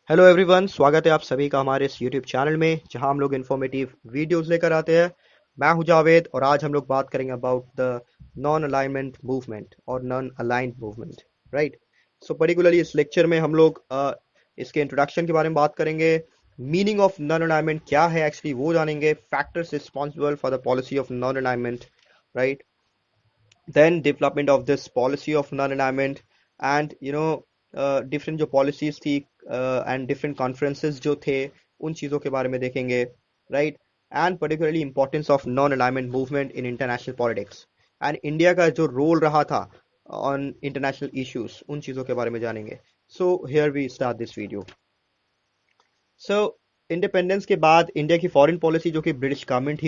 Hello everyone, स्वागत है आप सभी का हमारे इस यूट्यूब चैनल में जहां हम लोग इन्फॉर्मेटिव वीडियोस लेकर आते हैं। मैं हूं जावेद और आज हम लोग बात करेंगे about the non alignment movement और non aligned movement. Right. So particularly इस लेक्चर में हम लोग इसके इंट्रोडक्शन के बारे में बात करेंगे। मीनिंग ऑफ नॉन अलाइनमेंट क्या है एक्चुअली वो जानेंगे। Factors responsible for the policy of non alignment. Right. then development of this policy of non-alignment and different जो policies थी and different conferences जो थे उन चीज़ों के बारे में देखेंगे। right। and particularly importance of non-alignment movement in international politics and India का जो रोल रहा था on international issues उन चीज़ों के बारे में जानेंगे। so here we start this video। so independence के बाद इंडिया की फॉरेन पॉलिसी जो कि ब्रिटिश गवर्नमेंट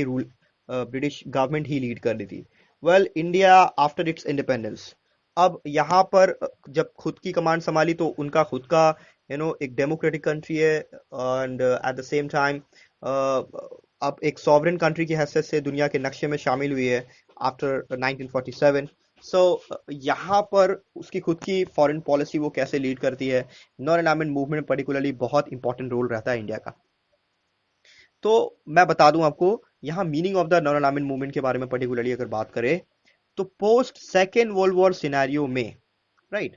ही लीड कर रही थी। Well India after it's independence अब यहाँ पर जब खुद की कमांड संभाली तो उनका खुद का एक डेमोक्रेटिक कंट्री है and at the same time अब एक सॉवरेन कंट्री की हैसियत से दुनिया के नक्शे में शामिल हुई है आफ्टर 1947। सो यहाँ पर उसकी खुद की फॉरेन पॉलिसी वो कैसे लीड करती है। नॉन अलाइनमेंट मूवमेंट में पर्टिकुलरली बहुत इंपॉर्टेंट रोल रहता है इंडिया का। तो मैं बता दूं आपको यहाँ meaning of the non alignment movement के बारे में पर्टिकुलरली अगर बात करें तो post second world war scenario में राइट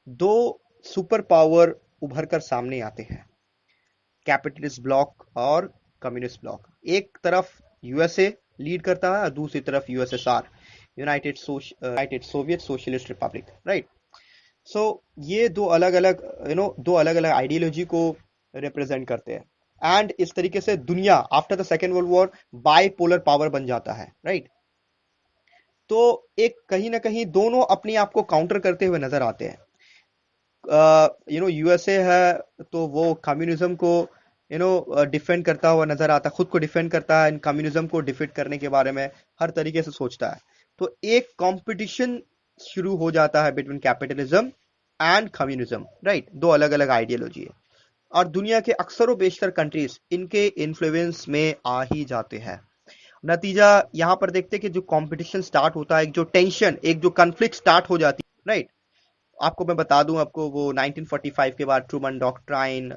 दो सुपर पावर उभर कर सामने आते हैं, कैपिटलिस्ट ब्लॉक और कम्युनिस्ट ब्लॉक। एक तरफ यूएसए लीड करता है और दूसरी तरफ USSR, United Soviet Socialist Republic. Right. So ये दो अलग अलग आइडियोलॉजी को रिप्रेजेंट करते हैं एंड इस तरीके से दुनिया after the second world war bipolar power बन जाता है। राइट। तो एक कहीं ना कहीं दोनों अपने आप को काउंटर करते हुए नजर आते हैं। यूएसए है तो वो कम्युनिज्म को डिफेंड करता हुआ नजर आता है, खुद को डिफेंड करता है, कम्युनिज्म को डिफीट करने के बारे में हर तरीके से सोचता है। तो एक कंपटीशन शुरू हो जाता है between capitalism and communism. Right. दो अलग अलग आइडियोलॉजी है और दुनिया के अक्सर बेशतर कंट्रीज इनके इन्फ्लुएंस में आ ही जाते हैं। नतीजा यहाँ पर देखते हैं कि जो कंपटीशन स्टार्ट होता है, एक जो टेंशन, एक जो कन्फ्लिक्ट स्टार्ट हो जाती है। राइट। आपको मैं बता दूं आपको वो 1945 के बाद ट्रूमन डॉक्ट्राइन,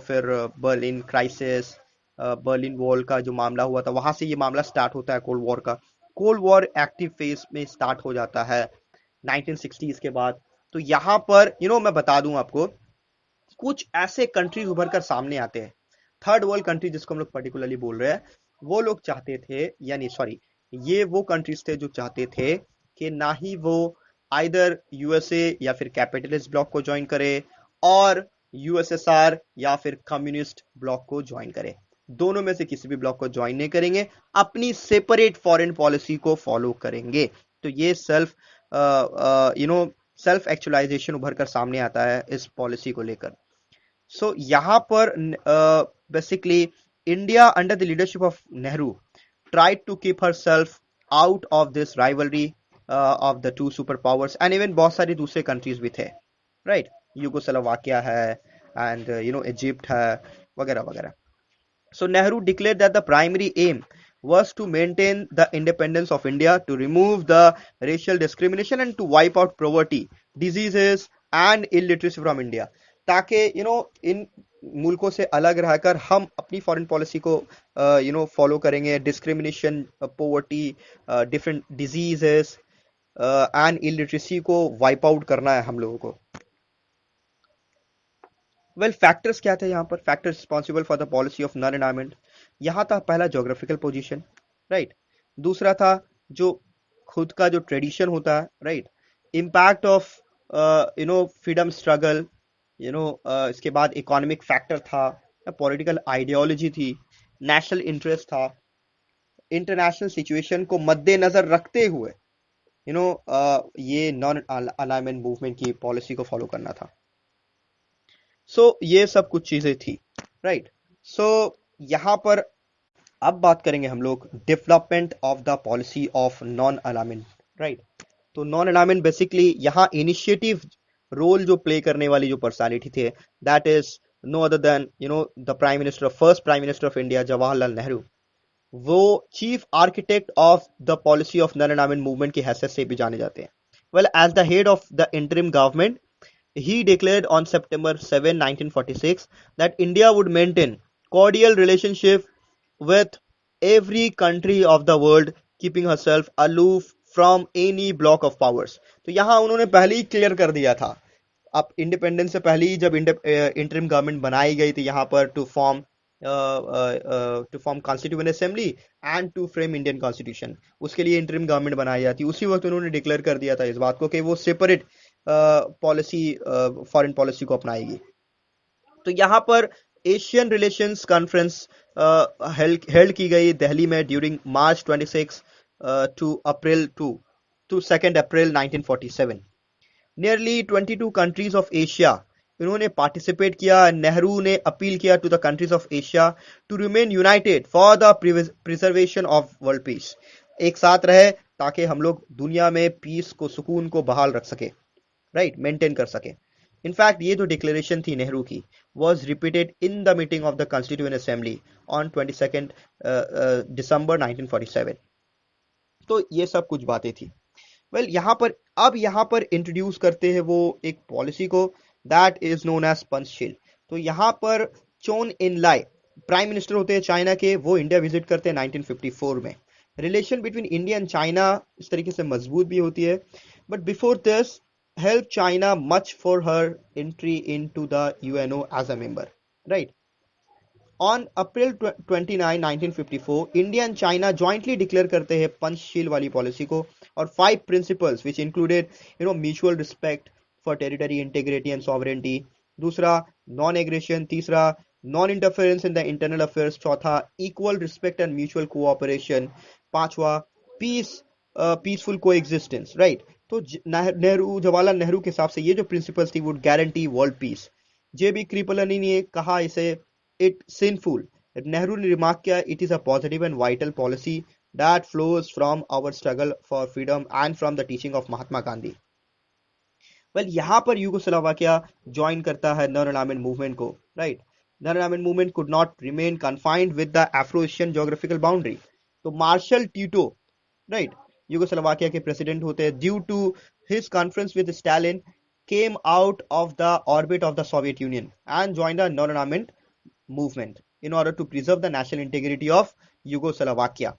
फिर बर्लिन क्राइसिस, बर्लिन वॉल का जो मामला हुआ था वहां से ये मामला स्टार्ट होता है कोल्ड वॉर का। कोल्ड वॉर एक्टिव फेज में स्टार्ट हो जाता है 1960s के बाद। तो यहाँ पर मैं बता दूं आपको कुछ ऐसे कंट्रीज उभर कर सामने आते हैं, थर्ड वर्ल्ड कंट्री जिसको हम लोग पर्टिकुलरली बोल रहे हैं। वो लोग चाहते थे, यानी सॉरी, ये वो कंट्रीज थे जो चाहते थे कि ना ही वो आइदर यूएसए या फिर कैपिटलिस्ट ब्लॉक को ज्वाइन करे और यूएसएसआर या फिर कम्युनिस्ट ब्लॉक को ज्वाइन करे। दोनों में से किसी भी ब्लॉक को ज्वाइन नहीं करेंगे, अपनी सेपरेट फॉरेन पॉलिसी को फॉलो करेंगे। तो ये सेल्फ एक्चुअलाइजेशन उभर कर सामने आता है इस पॉलिसी को लेकर। सो यहाँ पर basically India under the leadership of Nehru tried to keep herself out of this rivalry of the two superpowers and even बहुत सारी दूसरे countries भी थे। राइट। यूगोस्लावाकिया है एंड इजिप्ट है वगैरह वगैरह। So Nehru declared that the primary aim was to maintain the independence of India, to remove the racial discrimination and to wipe out poverty, diseases and illiteracy from India, ताकि इन मुल्कों से अलग रहकर हम अपनी फॉरेन पॉलिसी को follow करेंगे। Discrimination, poverty, different diseases and illiteracy को वाइप आउट करना है हम लोगों को। वेल फैक्टर्स क्या थे यहाँ पर, factors responsible for the policy of non environment. यहाँ था पहला जोग्राफिकल पोजीशन। राइट। दूसरा था जो खुद का जो ट्रेडिशन होता है। Right. Impact of freedom struggle, इसके बाद इकोनॉमिक फैक्टर था, पॉलिटिकल आइडियोलॉजी थी, नेशनल इंटरेस्ट था, इंटरनेशनल सिचुएशन को मद्देनजर रखते हुए ये नॉन अलाइनमेंट मूवमेंट की पॉलिसी को फॉलो करना था। सो ये सब कुछ चीजें थी। राइट। सो यहाँ पर अब बात करेंगे हम लोग development of the policy of non alignment. Right. तो नॉन अलाइनमेंट बेसिकली यहाँ इनिशिएटिव रोल जो प्ले करने वाली जो पर्सनालिटी थे, that is no other than the first prime minister of India Jawaharlal Nehru. वो chief architect of the policy of non alignment movement की हैसियत से भी जाने जाते हैं। Well as the head of the interim government he declared on September 7, 1946 that India would maintain cordial relationship with every country of the world, keeping herself aloof from any block of powers. तो यहाँ उन्होंने पहले ही clear कर दिया था, अब independence से पहले ही जब इंटरिम गवर्नमेंट बनाई गई थी यहाँ पर to form constituent assembly and to frame Indian constitution, उसके लिए इंटरिम गवर्नमेंट बनाई जाती, उसी वक्त उन्होंने डिक्लेयर कर दिया था इस बात को कि वो सेपरेट पॉलिसी, फॉरेन पॉलिसी को अपनाएगी। तो यहाँ पर एशियन रिलेशंस कॉन्फ्रेंस हेल्ड की गई दिल्ली में during March 26 to April to 2 April 1947। Nearly 22 countries of Asia इन्होंने पार्टिसिपेट किया। नेहरू ने अपील किया to the countries of Asia to remain united for the preservation of world peace, एक साथ रहे ताकि हम लोग दुनिया में पीस को, सुकून को बहाल रख सके, राइट, मेंटेन कर सके। इनफैक्ट ये जो डिक्लेरेशन थी नेहरू की was repeated in the meeting of the constituent assembly on 22 दिसंबर 1947। तो ये सब कुछ बातें थी। वेल यहाँ पर इंट्रोड्यूस करते हैं वो एक पॉलिसी को, that is known as Panchsheel. तो यहाँ पर चोन इन लाई प्राइम मिनिस्टर होते हैं चाइना के, वो इंडिया विजिट करते हैं 1954 में। Relation between India and China इस तरीके से मजबूत भी होती है, but before this help China much for her entry into the UNO as a member, right? On April 29, 1954, India and China jointly declare करते हैं पंचशील वाली पॉलिसी को, और 5 principles which included mutual respect for territory integrity and sovereignty, दूसरा non aggression, तीसरा non interference in the internal affairs, चौथा equal respect and mutual cooperation, पांचवा peaceful coexistence, right. तो जवाहरलाल नेहरू के हिसाब से ये जो प्रिंसिपल्स थी would guarantee world peace. JB Kripalani ने कहा इसे इट सिंफुल। नेहरू ने रिमार्क किया it is a positive and vital policy that flows from our struggle for freedom and from the teaching of Mahatma Gandhi. Well यहाँ पर यूगोस्लाविया ज्वाइन करता है नॉन अलाइनमेंट मूवमेंट को, right. Non alignment movement could not remain confined with the Afro Asian geographical boundary. तो Marshal Tito, right, Yugoslavia के president होते हैं, due to his conference with Stalin came out of the orbit of the Soviet Union and joined a non-alignment movement in order to preserve the national integrity of Yugoslavia.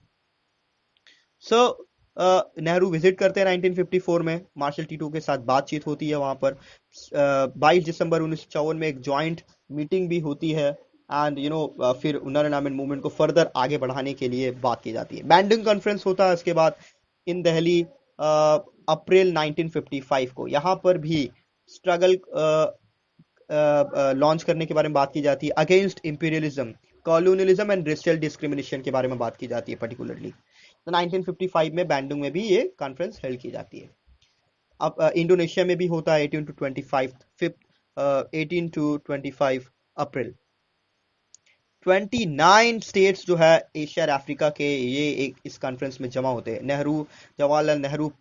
So Nehru visit करते हैं 1954 में, Marshal Tito के साथ बातचीत होती है वहां पर। 22 दिसंबर 1954 में एक जॉइंट मीटिंग भी होती है, एंड फिर नॉन अलाइनमेंट मूवमेंट को फर्दर आगे बढ़ाने के लिए बात की जाती है। बैंडिंग कॉन्फ्रेंस होता है इसके बाद इन दिल्ली अप्रैल 1955 को। यहाँ पर भी स्ट्रगल लॉन्च करने के बारे में बात की जाती है, against imperialism, colonialism and racial discrimination के बारे में बात की जाती है पर्टिकुलरली। तो 1955 में बैंडिंग में भी ये कॉन्फ्रेंस हेल्ड की जाती है। अब इंडोनेशिया में भी होता है 18 टू 25 अप्रैल। 29 स्टेट्स जो है एशिया और अफ्रीका के, ये एक इस कॉन्फ्रेंस में जमा होते हैं। जवाहरलाल नेहरू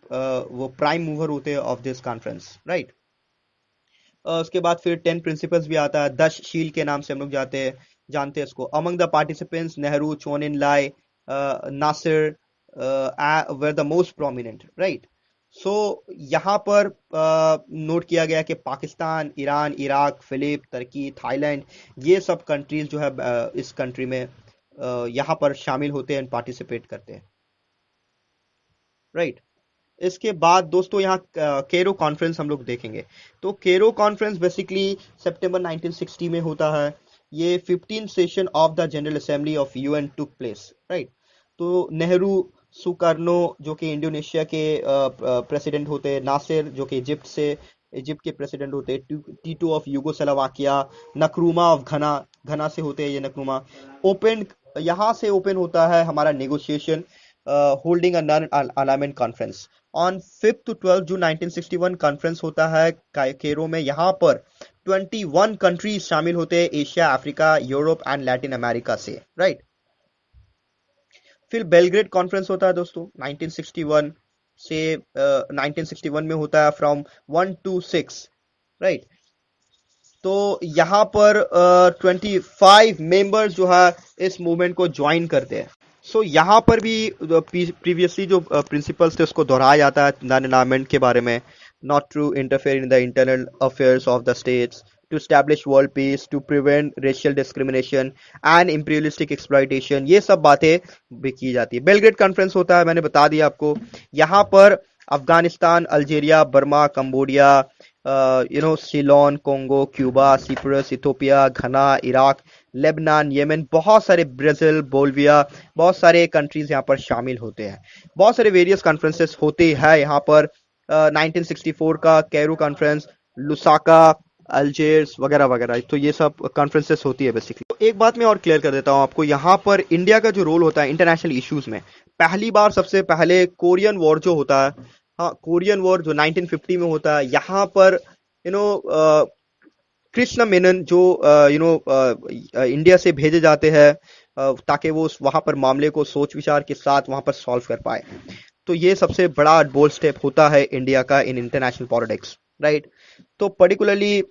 वो प्राइम मूवर होते हैं ऑफ दिस कॉन्फ्रेंस, राइट। उसके बाद फिर 10 प्रिंसिपल्स भी आता है, 10 शील के नाम से हम लोग जानते हैं इसको। Among the participants Nehru, Chou En Lai, Nasser were the most prominent, right? So यहाँ पर नोट किया गया कि पाकिस्तान, ईरान, इराक, फिलिप, तुर्की, थाईलैंड, ये सब कंट्रीज जो है इस कंट्री में यहाँ पर शामिल होते हैं, पार्टिसिपेट करते हैं, राइट। इसके बाद दोस्तों यहाँ केरो कॉन्फ्रेंस हम लोग देखेंगे। तो केरो कॉन्फ्रेंस बेसिकली सितंबर 1960 में होता है। ये 15 session of the general assembly of UN took place, right. तो नेहरू, सुकर्नो जो कि इंडोनेशिया के प्रेसिडेंट होते हैं, नासिर जो कि इजिप्ट के प्रेसिडेंट होते हैं, टीटो ऑफ यूगोस्लाविया, नक्रूमा ऑफ घना से होते हैं ये नक्रूमा। यहाँ से ओपन होता है हमारा negotiation, holding a non alignment conference on 5 to 12 June 1961। Conference होता है कैरो में। यहाँ पर 21 कंट्रीज शामिल होते हैं, Asia, Africa, Europe and Latin America से, राइट। फिर बेलग्रेड कॉन्फ्रेंस होता है दोस्तों 1961 से 1961 में होता है, फ्रॉम 1 to 6, राइट। तो यहाँ पर 25 मेंबर्स जो है इस मूवमेंट को ज्वाइन करते हैं। सो यहाँ पर भी प्रीवियसली जो प्रिंसिपल्स थे उसको दोहराया जाता है नॉन अलाइनमेंट के बारे में। not to interfere in the internal affairs of the states, to establish world peace, to prevent racial discrimination and imperialistic exploitation, ये सब बातें भी की जाती है। बेलग्रेड कॉन्फ्रेंस होता है, मैंने बता दिया आपको। यहाँ पर Afghanistan, Algeria, Burma, Cambodia, Ceylon, Congo, Cuba, Cyprus, Ethiopia, घना, इराक, लेबनान, येमेन, बहुत सारे, ब्राजील, बोल्विया, बहुत सारे कंट्रीज यहाँ पर शामिल होते हैं। बहुत सारे वेरियस कॉन्फ्रेंसेस होते हैं यहाँ पर। 1964 का कैरो कॉन्फ्रेंस, लुसाका, अल्जेर्स वगैरह वगैरह, तो ये सब कॉन्फ्रेंसेस होती है बेसिकली। तो एक बात मैं और क्लियर कर देता हूँ आपको, यहाँ पर इंडिया का जो रोल होता है इंटरनेशनल इश्यूज में, पहली बार सबसे पहले कोरियन वॉर जो होता है, हाँ कोरियन वॉर जो 1950 में होता है, यहाँ पर कृष्ण मेनन जो इंडिया से भेजे जाते हैं ताकि वो वहां पर मामले को सोच विचार के साथ वहां पर सॉल्व कर पाए। तो ये सबसे बड़ा बोल्ड स्टेप होता है इंडिया का इन इंटरनेशनल पॉलिटिक्स, राइट। तो पर्टिकुलरली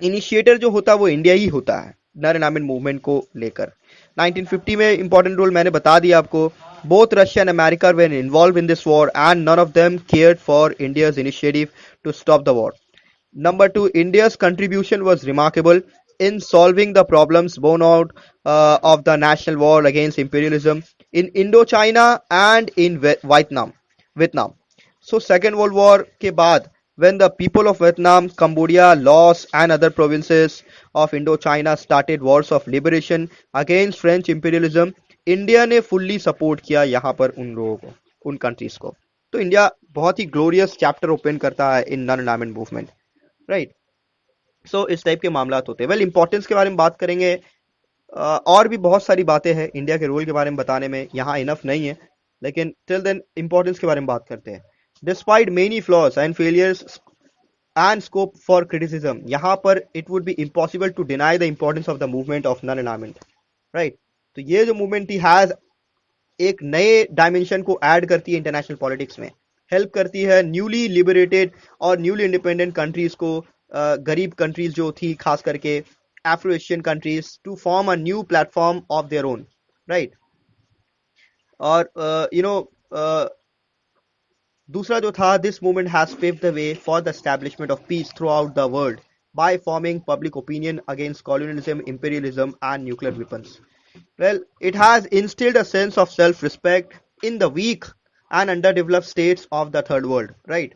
इनिशिएटर जो होता है वो इंडिया ही होता है नर-नारायण मूवमेंट को लेकर। 1950 में इंपॉर्टेंट रोल मैंने बता दिया आपको। Both Russia and America were involve in this war and none of them cared for India's initiative to stop the war. Number two, India's contribution was remarkable in solving the problems born out of the national war against imperialism in Indochina and in Vietnam. So, Second World War के बाद, when the people of Vietnam, Cambodia, Laos, and other provinces of Indochina started wars of liberation against French imperialism, India ने fully support किया यहाँ पर उन लोगों को, उन countries को। तो इंडिया बहुत ही ग्लोरियस चैप्टर ओपन करता है इन नॉन-अलाइनमेंट मूवमेंट, राइट। सो इस टाइप के मामलात होते हैं। वेल, इंपॉर्टेंस के बारे में बात करेंगे, और भी बहुत सारी बातें हैं इंडिया के रोल के बारे में बताने में, यहाँ इनफ नहीं है, लेकिन टिल देन इंपॉर्टेंस के बारे में बात करते हैं। Despite many flaws and failures and scope for criticism, यहाँ पर it would be impossible to deny the importance of the movement of non alignment, right. तो ये जो मूवमेंट ही हैज एक नए डायमेंशन को ऐड करती है इंटरनेशनल पॉलिटिक्स में, हेल्प करती है न्यूली लिबरेटेड और न्यूली इंडिपेंडेंट कंट्रीज को, गरीब कंट्रीज जो थी खास करके Afro Asian countries, to form a new platform of their own, right. और दूसरा जो था, this movement has paved the way for the establishment of peace throughout the world by forming public opinion against colonialism, imperialism, and nuclear weapons. Well, it has instilled a sense of self-respect in the weak and underdeveloped states of the third world, right?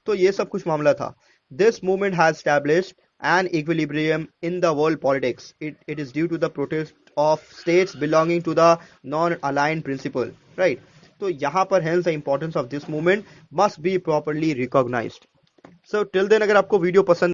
तो ये सब कुछ मामला था। This movement has established an equilibrium in the world politics. It is due to the protest of states belonging to the non-aligned principle, right? तो यहाँ पर hence the importance of this movement must be properly recognized. So till then, अगर आपको video पसंद